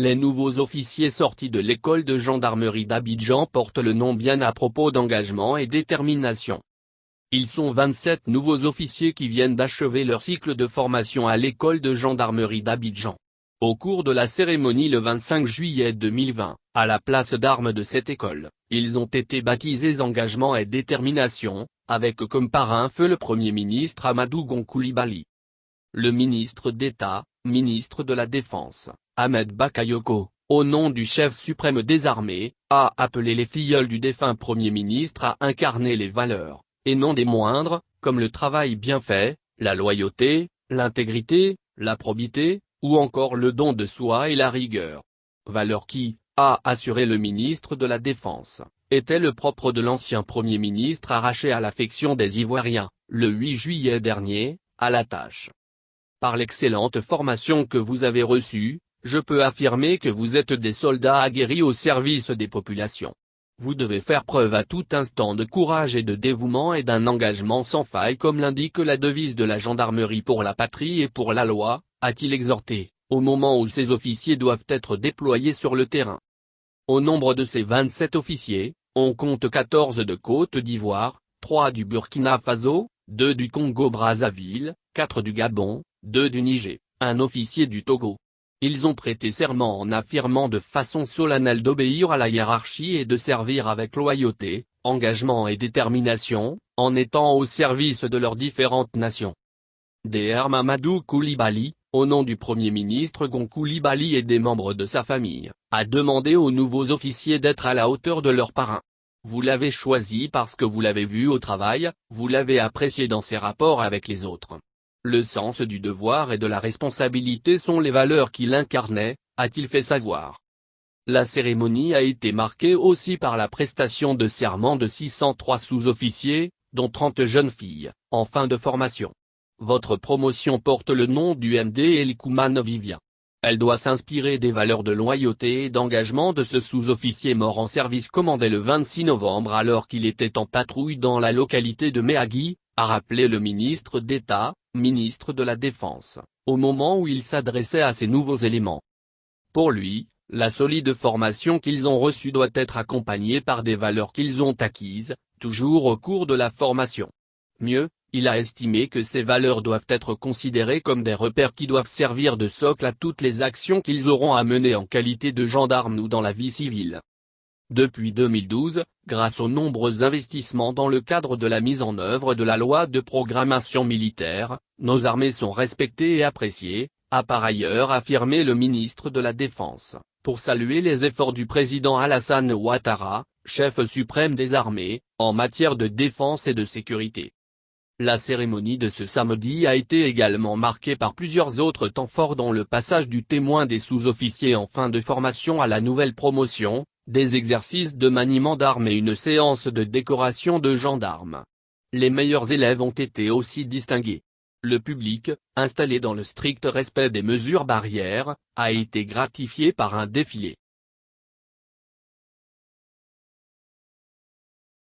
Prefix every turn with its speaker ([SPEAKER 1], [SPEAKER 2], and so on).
[SPEAKER 1] Les nouveaux officiers sortis de l'école de gendarmerie d'Abidjan portent le nom bien à propos d'engagement et détermination. Ils sont 27 nouveaux officiers qui viennent d'achever leur cycle de formation à l'école de gendarmerie d'Abidjan. Au cours de la cérémonie le 25 juillet 2020, à la place d'armes de cette école, ils ont été baptisés Engagement et Détermination, avec comme parrain feu le Premier ministre Amadou Gon Coulibaly. Le ministre d'État, ministre de la Défense, Ahmed Bakayoko, au nom du chef suprême des armées, a appelé les filleuls du défunt Premier ministre à incarner les valeurs, et non des moindres, comme le travail bien fait, la loyauté, l'intégrité, la probité, ou encore le don de soi et la rigueur. Valeurs qui, a assuré le ministre de la Défense, étaient le propre de l'ancien Premier ministre arraché à l'affection des Ivoiriens, le 8 juillet dernier, à la tâche. Par l'excellente formation que vous avez reçue, je peux affirmer que vous êtes des soldats aguerris au service des populations. Vous devez faire preuve à tout instant de courage et de dévouement et d'un engagement sans faille comme l'indique la devise de la gendarmerie pour la patrie et pour la loi, a-t-il exhorté, au moment où ces officiers doivent être déployés sur le terrain. Au nombre de ces 27 officiers, on compte 14 de Côte d'Ivoire, 3 du Burkina Faso, 2 du Congo-Brazzaville, 4 du Gabon, 2 du Niger, 1 officier du Togo. Ils ont prêté serment en affirmant de façon solennelle d'obéir à la hiérarchie et de servir avec loyauté, engagement et détermination, en étant au service de leurs différentes nations. Dr Mamadou Coulibaly, au nom du Premier ministre Gon Coulibaly et des membres de sa famille, a demandé aux nouveaux officiers d'être à la hauteur de leur parrain. Vous l'avez choisi parce que vous l'avez vu au travail, vous l'avez apprécié dans ses rapports avec les autres. Le sens du devoir et de la responsabilité sont les valeurs qu'il incarnait, a-t-il fait savoir. La cérémonie a été marquée aussi par la prestation de serment de 603 sous-officiers, dont 30 jeunes filles, en fin de formation. Votre promotion porte le nom du MD Elikoumane Vivien. Elle doit s'inspirer des valeurs de loyauté et d'engagement de ce sous-officier mort en service commandé le 26 novembre alors qu'il était en patrouille dans la localité de Méhagui, a rappelé le ministre d'État, ministre de la Défense, au moment où il s'adressait à ces nouveaux éléments. Pour lui, la solide formation qu'ils ont reçue doit être accompagnée par des valeurs qu'ils ont acquises, toujours au cours de la formation. Mieux, il a estimé que ces valeurs doivent être considérées comme des repères qui doivent servir de socle à toutes les actions qu'ils auront à mener en qualité de gendarmes ou dans la vie civile. Depuis 2012, grâce aux nombreux investissements dans le cadre de la mise en œuvre de la loi de programmation militaire, nos armées sont respectées et appréciées, a par ailleurs affirmé le ministre de la Défense, pour saluer les efforts du président Alassane Ouattara, chef suprême des armées, en matière de défense et de sécurité. La cérémonie de ce samedi a été également marquée par plusieurs autres temps forts dont le passage du témoin des sous-officiers en fin de formation à la nouvelle promotion, des exercices de maniement d'armes et une séance de décoration de gendarmes. Les meilleurs élèves ont été aussi distingués. Le public, installé dans le strict respect des mesures barrières, a été gratifié par un défilé.